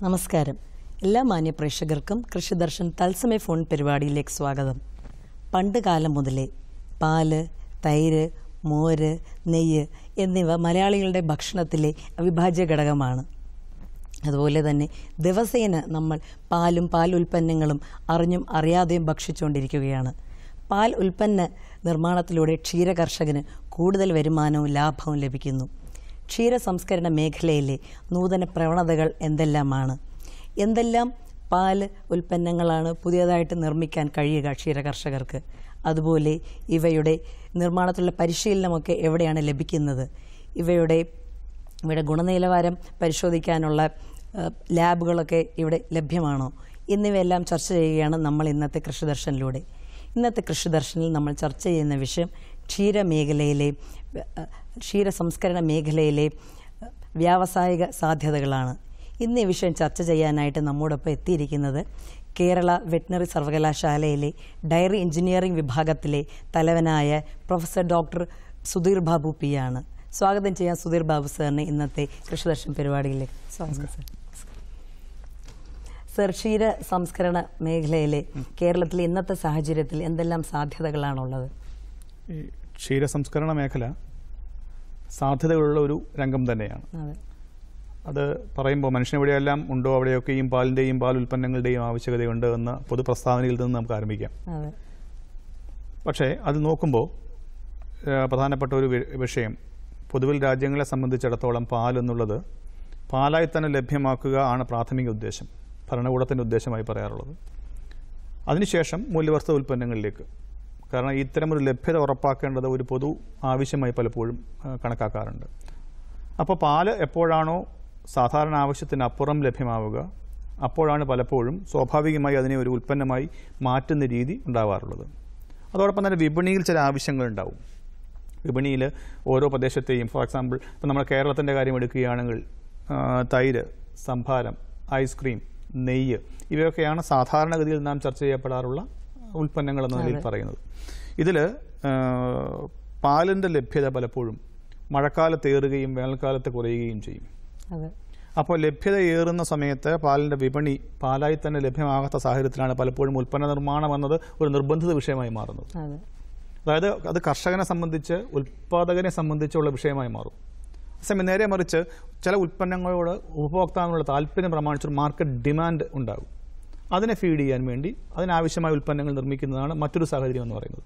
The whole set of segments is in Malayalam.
നമസ്കാരം. എല്ലാ മാന്യ പ്രേക്ഷകർക്കും കൃഷിദർശൻ തത്സമയ ഫോൺ പരിപാടിയിലേക്ക് സ്വാഗതം. പണ്ട് കാലം മുതലേ പാല്, തൈര്, മോര്, നെയ്യ് എന്നിവ മലയാളികളുടെ ഭക്ഷണത്തിലെ അവിഭാജ്യ ഘടകമാണ്. അതുപോലെ തന്നെ ദിവസേന നമ്മൾ പാലും പാൽ ഉൽപ്പന്നങ്ങളും അറിഞ്ഞും അറിയാതെയും ഭക്ഷിച്ചുകൊണ്ടിരിക്കുകയാണ്. പാൽ ഉൽപ്പന്ന നിർമ്മാണത്തിലൂടെ ക്ഷീരകർഷകന് കൂടുതൽ വരുമാനവും ലാഭവും ലഭിക്കുന്നു. ക്ഷീര സംസ്കരണ മേഖലയിലെ നൂതന പ്രവണതകൾ എന്തെല്ലാമാണ്? എന്തെല്ലാം പാൽ ഉൽപ്പന്നങ്ങളാണ് പുതിയതായിട്ട് നിർമ്മിക്കാൻ കഴിയുക ക്ഷീരകർഷകർക്ക്? അതുപോലെ ഇവയുടെ നിർമ്മാണത്തിലുള്ള പരിശീലനമൊക്കെ എവിടെയാണ് ലഭിക്കുന്നത്? ഇവയുടെ ഗുണനിലവാരം പരിശോധിക്കാനുള്ള ലാബുകളൊക്കെ ഇവിടെ ലഭ്യമാണോ? എന്നിവയെല്ലാം ചർച്ച ചെയ്യുകയാണ് നമ്മൾ ഇന്നത്തെ കൃഷിദർശനിലൂടെ. ഇന്നത്തെ കൃഷിദർശനിൽ നമ്മൾ ചർച്ച ചെയ്യുന്ന വിഷയം ക്ഷീര സംസ്കരണ മേഖലയിലെ വ്യാവസായിക സാധ്യതകളാണ്. ഇന്ന് ഈ വിഷയം ചർച്ച ചെയ്യാനായിട്ട് നമ്മോടൊപ്പം എത്തിയിരിക്കുന്നത് കേരള വെറ്റിനറി സർവകലാശാലയിലെ ഡയറി എഞ്ചിനീയറിംഗ് വിഭാഗത്തിലെ തലവനായ professor doctor Sudheer Babu P ആണ്. സ്വാഗതം ചെയ്യാൻ സുധീർ ബാബു സാറിനെ ഇന്നത്തെ കൃഷിദർശൻ പരിപാടിയിലേക്ക്. സ്വാഗതം സർ. സർ, ക്ഷീര സംസ്കരണ മേഖലയിലെ കേരളത്തിലെ ഇന്നത്തെ സാഹചര്യത്തിൽ എന്തെല്ലാം സാധ്യതകളാണുള്ളത്? ഈ ക്ഷീര സംസ്കരണ മേഖല സാധ്യതകളുള്ള ഒരു രംഗം തന്നെയാണ്. അത് പറയുമ്പോൾ മനുഷ്യനെവിടെയെല്ലാം ഉണ്ടോ അവിടെയൊക്കെയും പാലിൻ്റെയും പാൽ ഉൽപ്പന്നങ്ങളുടെയും ആവശ്യകതയുണ്ട് എന്ന പൊതു പ്രസ്താവനയിൽ നിന്ന് നമുക്ക് ആരംഭിക്കാം. പക്ഷേ അത് നോക്കുമ്പോൾ പ്രധാനപ്പെട്ട ഒരു വിഷയം, പൊതുവിൽ രാജ്യങ്ങളെ സംബന്ധിച്ചിടത്തോളം പാൽ എന്നുള്ളത് പാലായി തന്നെ ലഭ്യമാക്കുക ആണ് പ്രാഥമിക ഉദ്ദേശം, ഭരണകൂടത്തിൻ്റെ ഉദ്ദേശമായി പറയാറുള്ളത്. അതിനുശേഷം മൂല്യവർദ്ധിത ഉൽപ്പന്നങ്ങളിലേക്ക്, കാരണം ഇത്തരമൊരു ലഭ്യത ഉറപ്പാക്കേണ്ടത് ഒരു പൊതു ആവശ്യമായി പലപ്പോഴും കണക്കാക്കാറുണ്ട്. അപ്പോൾ പാല് എപ്പോഴാണോ സാധാരണ ആവശ്യത്തിനപ്പുറം ലഭ്യമാവുക, അപ്പോഴാണ് പലപ്പോഴും സ്വാഭാവികമായി അതിനെ ഒരു ഉൽപ്പന്നമായി മാറ്റുന്ന രീതി ഉണ്ടാവാറുള്ളത്. അതോടൊപ്പം തന്നെ വിപണിയിൽ ചില ആവശ്യങ്ങളുണ്ടാവും. വിപണിയിൽ ഓരോ പ്രദേശത്തെയും, ഫോർ എക്സാമ്പിൾ ഇപ്പം നമ്മൾ കേരളത്തിൻ്റെ കാര്യം എടുക്കുകയാണെങ്കിൽ തൈര്, സംഭാരം, ഐസ്ക്രീം, നെയ്യ് ഇവയൊക്കെയാണ് സാധാരണഗതിയിൽ നാം ചർച്ച ചെയ്യപ്പെടാറുള്ള ഉൽപ്പന്നങ്ങൾ എന്ന നിലയിൽ പറയുന്നത്. ഇതിൽ പാലിൻ്റെ ലഭ്യത പലപ്പോഴും മഴക്കാലത്ത് ഏറുകയും വേനൽക്കാലത്ത് കുറയുകയും ചെയ്യും. അപ്പോൾ ലഭ്യത ഏറുന്ന സമയത്ത് പാലിൻ്റെ വിപണി പാലായി തന്നെ ലഭ്യമാകാത്ത സാഹചര്യത്തിലാണ് പലപ്പോഴും ഉൽപ്പന്ന നിർമ്മാണം എന്നത് ഒരു നിർബന്ധിത വിഷയമായി മാറുന്നത്. അതായത് അത് കർഷകനെ സംബന്ധിച്ച്, ഉൽപ്പാദകനെ സംബന്ധിച്ചുള്ള വിഷയമായി മാറും. അതേസമയം നേരെ മറിച്ച് ചില ഉൽപ്പന്നങ്ങളോട് ഉപഭോക്താവിനുള്ള താല്പര്യം പ്രമാണിച്ചൊരു മാർക്കറ്റ് ഡിമാൻഡ് ഉണ്ടാകും. അതിനെ ഫീഡ് ചെയ്യാൻ വേണ്ടി അതിനാവശ്യമായ ഉൽപ്പന്നങ്ങൾ നിർമ്മിക്കുന്നതാണ് മറ്റൊരു സാഹചര്യം എന്ന് പറയുന്നത്.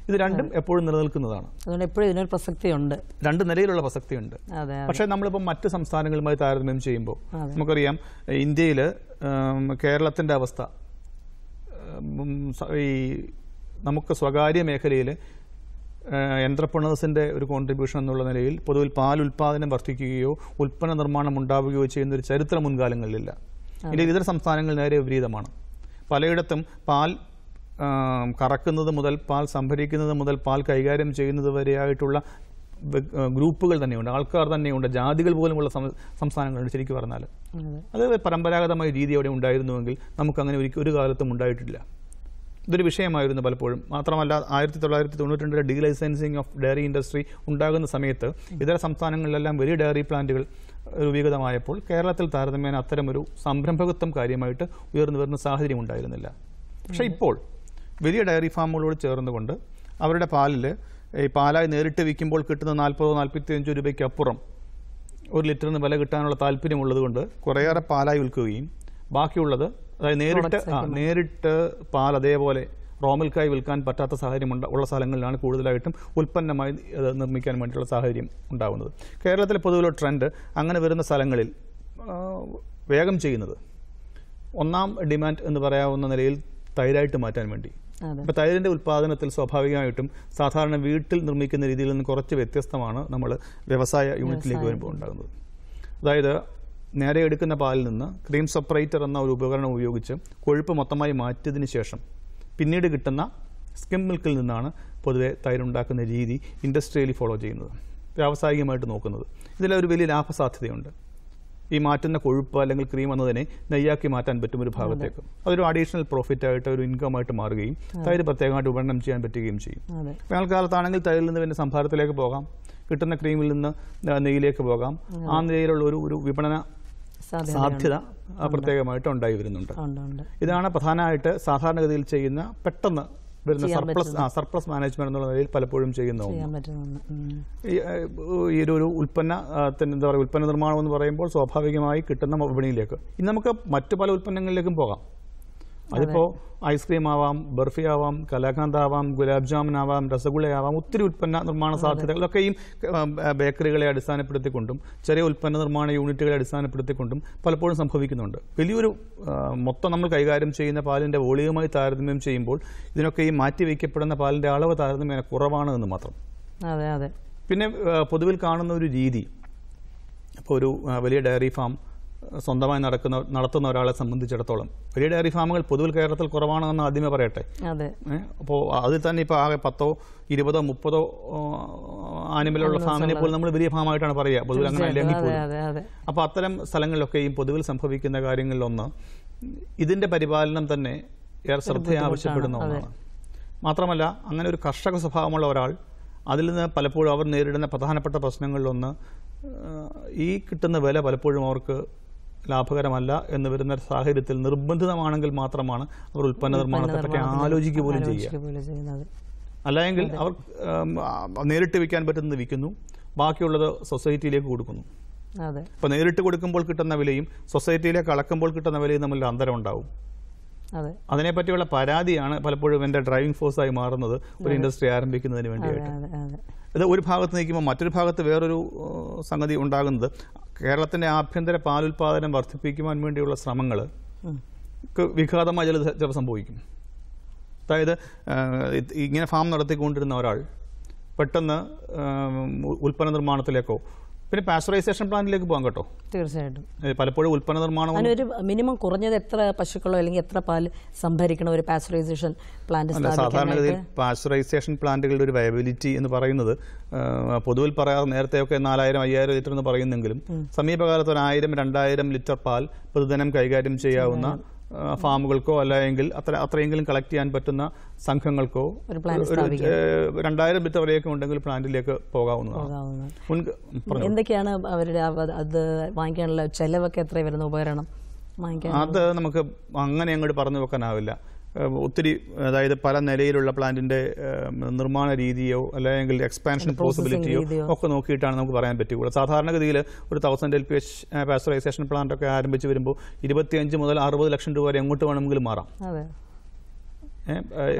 ഇത് രണ്ടും എപ്പോഴും നിലനിൽക്കുന്നതാണ്. അതുകൊണ്ട് എപ്പോഴും ഇതിനൊരു പ്രസക്തിയുണ്ട്, രണ്ട് നിലയിലുള്ള പ്രസക്തിയുണ്ട്. പക്ഷേ നമ്മളിപ്പോൾ മറ്റ് സംസ്ഥാനങ്ങളുമായി താരതമ്യം ചെയ്യുമ്പോൾ നമുക്കറിയാം, ഇന്ത്യയിൽ കേരളത്തിൻ്റെ അവസ്ഥ, ഈ നമുക്ക് സ്വകാര്യ മേഖലയിൽ എന്റർപ്രണേഴ്സിൻ്റെ ഒരു കോൺട്രിബ്യൂഷൻ എന്നുള്ള നിലയിൽ പൊതുവിൽ പാൽ ഉൽപ്പാദനം വർദ്ധിക്കുകയോ ഉൽപ്പന്ന നിർമ്മാണം ഉണ്ടാവുകയോ ചെയ്യുന്ന ഒരു ചരിത്ര മുൻകാലങ്ങളിലില്ല. ഇനി ഇതര സംസ്ഥാനങ്ങൾ നേരെ വിപരീതമാണ്. പലയിടത്തും പാൽ കറക്കുന്നത് മുതൽ പാൽ സംഭരിക്കുന്നത് മുതൽ പാൽ കൈകാര്യം ചെയ്യുന്നത് വരെയായിട്ടുള്ള ഗ്രൂപ്പുകൾ തന്നെയുണ്ട്, ആൾക്കാർ തന്നെയുണ്ട്, ജാതികൾ പോലുമുള്ള സംസ്ഥാനങ്ങളുണ്ട്. ശരിക്കും പറഞ്ഞാൽ അത് പരമ്പരാഗതമായ രീതി അവിടെ ഉണ്ടായിരുന്നുവെങ്കിൽ നമുക്കങ്ങനെ ഒരു കാലത്തും ഉണ്ടായിട്ടില്ല. ഇതൊരു വിഷയമായിരുന്നു പലപ്പോഴും. മാത്രമല്ല 1992 ഡീലൈസൻസിങ് ഓഫ് ഡയറി ഇൻഡസ്ട്രി ഉണ്ടാകുന്ന സമയത്ത് ഇതര സംസ്ഥാനങ്ങളിലെല്ലാം വലിയ ഡയറി പ്ലാന്റുകൾ രൂപീകൃതമായപ്പോൾ കേരളത്തിൽ താരതമ്യേന അത്തരമൊരു സംരംഭകത്വം കാര്യമായിട്ട് ഉയർന്നു വരുന്ന സാഹചര്യം ഉണ്ടായിരുന്നില്ല. പക്ഷേ ഇപ്പോൾ വലിയ ഡയറി ഫാമുകളോട് ചേർന്നുകൊണ്ട് അവരുടെ പാലിൽ ഈ പാലായി നേരിട്ട് വിൽക്കുമ്പോൾ കിട്ടുന്ന 40-45 രൂപയ്ക്കപ്പുറം ഒരു ലിറ്ററിന് വില കിട്ടാനുള്ള താല്പര്യമുള്ളതുകൊണ്ട് കുറേയേറെ പാലായി വിൽക്കുകയും ബാക്കിയുള്ളത്, അതായത് നേരിട്ട് പാൽ അതേപോലെ റോമിൽക്കായി വിൽക്കാൻ പറ്റാത്ത സാഹചര്യം ഉള്ള സ്ഥലങ്ങളിലാണ് കൂടുതലായിട്ടും ഉൽപ്പന്നമായി നിർമ്മിക്കാൻ വേണ്ടിയിട്ടുള്ള സാഹചര്യം ഉണ്ടാകുന്നത്. കേരളത്തിലെ പൊതുവിലുള്ള ട്രെൻഡ് അങ്ങനെ വരുന്ന സ്ഥലങ്ങളിൽ വേഗം ചെയ്യുന്നത് ഒന്നാം ഡിമാൻഡ് എന്ന് പറയാവുന്ന നിലയിൽ തൈരായിട്ട് മാറ്റാൻ വേണ്ടി. അപ്പോൾ തൈരിൻ്റെ ഉൽപ്പാദനത്തിൽ സ്വാഭാവികമായിട്ടും സാധാരണ വീട്ടിൽ നിർമ്മിക്കുന്ന രീതിയിൽ നിന്ന് കുറച്ച് വ്യത്യസ്തമാണ് നമ്മൾ വ്യവസായ യൂണിറ്റിലേക്ക് വരുമ്പോൾ ഉണ്ടാകുന്നത്. അതായത് നേരെ എടുക്കുന്ന പാലിൽ നിന്ന് ക്രീം സെപ്പറേറ്റർ എന്ന ഒരു ഉപകരണം ഉപയോഗിച്ച് കൊഴുപ്പ് മൊത്തമായി മാറ്റിയതിന് ശേഷം പിന്നീട് കിട്ടുന്ന സ്കിം മിൽക്കിൽ നിന്നാണ് പൊതുവെ തൈരുണ്ടാക്കുന്ന രീതി ഇൻഡസ്ട്രിയലി ഫോളോ ചെയ്യുന്നത്, വ്യാവസായികമായിട്ട് നോക്കുന്നത്. ഇതിലൊരു വലിയ ലാഭസാധ്യതയുണ്ട്. ഈ മാറ്റുന്ന കൊഴുപ്പ് അല്ലെങ്കിൽ ക്രീം എന്നതിനെ നെയ്യാക്കി മാറ്റാൻ പറ്റും ഒരു ഭാഗത്തേക്ക്. അതൊരു അഡീഷണൽ പ്രോഫിറ്റായിട്ട്, ഒരു ഇൻകമായിട്ട് മാറുകയും തൈര് പ്രത്യേകമായിട്ട് വിപണനം ചെയ്യാൻ പറ്റുകയും ചെയ്യും. വേനൽക്കാലത്താണെങ്കിൽ തൈരിൽ നിന്ന് പിന്നെ സംഭാരത്തിലേക്ക് പോകാം, കിട്ടുന്ന ക്രീമിൽ നിന്ന് നെയ്യിലേക്ക് പോകാം. ആ നിലയിലുള്ള ഒരു വിപണന സാധ്യത പ്രത്യേകമായിട്ട് ഉണ്ടായി വരുന്നുണ്ട്. ഇതാണ് പ്രധാനമായിട്ട് സാധാരണഗതിയിൽ ചെയ്യുന്ന പെട്ടെന്ന് വരുന്ന സർപ്ലസ് മാനേജ്മെന്റ് എന്നുള്ള നിലയിൽ പലപ്പോഴും ചെയ്യുന്ന ഈ ഒരു ഉൽപ്പന്നത്തിന് എന്താ പറയുക, ഉൽപ്പന്ന നിർമ്മാണം എന്ന് പറയുമ്പോൾ സ്വാഭാവികമായി കിട്ടുന്ന വിപണിയിലേക്ക് ഇനി നമുക്ക് മറ്റു പല ഉൽപ്പന്നങ്ങളിലേക്കും പോകാം. അതിപ്പോൾ ഐസ്ക്രീം ആവാം, ബർഫി ആവാം, കലാകാന്ത് ആവാം, ഗുലാബ് ജാമുൻ ആവാം, രസഗുളയാവാം. ഒത്തിരി ഉൽപ്പന്ന നിർമ്മാണ സാധ്യതകളൊക്കെയും ബേക്കറികളെ അടിസ്ഥാനപ്പെടുത്തിക്കൊണ്ടും ചെറിയ ഉൽപ്പന്ന നിർമ്മാണ യൂണിറ്റുകളെ അടിസ്ഥാനപ്പെടുത്തിക്കൊണ്ടും പലപ്പോഴും സംഭവിക്കുന്നുണ്ട്. വലിയൊരു മൊത്തം നമ്മൾ കൈകാര്യം ചെയ്യുന്ന പാലിൻ്റെ വോളിയവുമായി താരതമ്യം ചെയ്യുമ്പോൾ ഇതിനൊക്കെ ഈ മാറ്റിവെക്കപ്പെടുന്ന പാലിൻ്റെ അളവ് താരതമ്യേന കുറവാണ് എന്ന് മാത്രം. പിന്നെ പൊതുവിൽ കാണുന്ന ഒരു രീതി, ഇപ്പോൾ ഒരു വലിയ ഡയറി ഫാം സ്വന്തമായി നടത്തുന്ന ഒരാളെ സംബന്ധിച്ചിടത്തോളം വലിയ ഡയറി ഫാമുകൾ പൊതുവിൽ കേരളത്തിൽ കുറവാണെന്ന് ആദ്യമേ പറയട്ടെ. അപ്പോൾ അതിൽ തന്നെ ഇപ്പോൾ ആകെ 10, 20, 30 ആനിമലുള്ള ഫാമിനെ പോലും നമ്മൾ വലിയ ഫാമായിട്ടാണ് പറയുക പൊതുവിൽ, അങ്ങനെ അല്ലെങ്കിൽ പോലും. അപ്പോൾ അത്തരം സ്ഥലങ്ങളിലൊക്കെയും പൊതുവിൽ സംഭവിക്കുന്ന കാര്യങ്ങളിലൊന്ന് ഇതിന്റെ പരിപാലനം തന്നെ ഏറെ ശ്രദ്ധ ആവശ്യപ്പെടുന്ന ഒന്നാണ്. മാത്രമല്ല അങ്ങനെ ഒരു കർഷക സ്വഭാവമുള്ള ഒരാൾ അതിൽ നിന്ന് പലപ്പോഴും അവർ നേരിടുന്ന പ്രധാനപ്പെട്ട പ്രശ്നങ്ങളിലൊന്ന് ഈ കിട്ടുന്ന വില പലപ്പോഴും അവർക്ക് ലാഭകരമല്ല എന്ന് വരുന്ന സാഹചര്യത്തിൽ നിർബന്ധിതമാണെങ്കിൽ മാത്രമാണ് അവർ ഉൽപ്പന്ന നിർമ്മാണത്തെ പറ്റി ആലോചിക്കുക പോലും ചെയ്യുക. അല്ലെങ്കിൽ അവർ നേരിട്ട് വിൽക്കാൻ പറ്റുന്നത് വിൽക്കുന്നു, ബാക്കിയുള്ളത് സൊസൈറ്റിയിലേക്ക് കൊടുക്കുന്നു. അപ്പോൾ നേരിട്ട് കൊടുക്കുമ്പോൾ കിട്ടുന്ന വിലയും സൊസൈറ്റിയിലേക്ക് അളക്കുമ്പോൾ കിട്ടുന്ന വിലയും തമ്മിൽ അന്തരം ഉണ്ടാവും. അതിനെപ്പറ്റിയുള്ള പരാതിയാണ് പലപ്പോഴും എൻ്റെ ഡ്രൈവിംഗ് ഫോഴ്സായി മാറുന്നത് ഒരു ഇൻഡസ്ട്രി ആരംഭിക്കുന്നതിന് വേണ്ടിയായിട്ട്. ഇത് ഒരു ഭാഗത്ത് നിൽക്കുമ്പോൾ മറ്റൊരു ഭാഗത്ത് വേറൊരു സംഗതി ഉണ്ടാകുന്നത് കേരളത്തിൻ്റെ ആഭ്യന്തര പാലുൽപാദനം വർദ്ധിപ്പിക്കുവാൻ വേണ്ടിയുള്ള ശ്രമങ്ങൾ വിഘാതമായി ചിലപ്പോൾ സംഭവിക്കും. അതായത് ഇങ്ങനെ ഫാം നടത്തിക്കൊണ്ടിരുന്ന ഒരാൾ പെട്ടെന്ന് ഉൽപ്പന്ന നിർമ്മാണത്തിലേക്കോ പിന്നെ പാസ്ചറൈസേഷൻ പ്ലാന്റിലേക്ക് പോകാം കേട്ടോ. തീർച്ചയായിട്ടും പലപ്പോഴും ഉൽപ്പന്ന നിർമ്മാണം ഒരു മിനിമം കുറഞ്ഞത് എത്ര പശുക്കളോ അല്ലെങ്കിൽ എത്ര പാൽ സംഭരിക്കണം ഒരു പാസ്ചറൈസേഷൻ പ്ലാന്റ്? സാധാരണഗതിയിൽ പാസ്ചറൈസേഷൻ പ്ലാന്റുകളുടെ ഒരു വയബിലിറ്റി എന്ന് പറയുന്നത് പൊതുവിൽ പറയാറ് നേരത്തെയൊക്കെ 4000-5000 ലിറ്റർ എന്ന് പറയുന്നെങ്കിലും സമീപകാലത്ത് 1000-2000 ലിറ്റർ പാൽ പ്രതിദിനം കൈകാര്യം ചെയ്യാവുന്ന ഫാമുകൾക്കോ അല്ലെങ്കിൽ അത്രയെങ്കിലും കളക്ട് ചെയ്യാൻ പറ്റുന്ന സംഘങ്ങൾക്കോ 2000 ലിറ്റർ വരെയൊക്കെ ഉണ്ടെങ്കിൽ പ്ലാന്റിലേക്ക് പോകാവുന്നതാണ്. എന്തൊക്കെയാണ് അവരുടെ അത് വാങ്ങിക്കാനുള്ള ചെലവൊക്കെ എത്ര വരുന്ന ഉപകരണം വാങ്ങിക്കാൻ? അത് നമുക്ക് അങ്ങനെ അങ്ങോട്ട് പറഞ്ഞു വെക്കാനാവില്ല. ഒത്തിരി അതായത് പല നിലയിലുള്ള പ്ലാന്റിന്റെ നിർമ്മാണ രീതിയോ അല്ലെങ്കിൽ എക്സ്പാൻഷൻ പോസിബിലിറ്റിയോ ഒക്കെ നോക്കിയിട്ടാണ് നമുക്ക് പറയാൻ പറ്റുള്ളൂ. സാധാരണഗതിയിൽ ഒരു 1000 LPH പാസ്ചറൈസേഷൻ പ്ലാന്റ് ഒക്കെ ആരംഭിച്ച് വരുമ്പോൾ 25 മുതൽ 60 ലക്ഷം രൂപ വരെ എങ്ങോട്ട് വേണമെങ്കിലും മാറാം.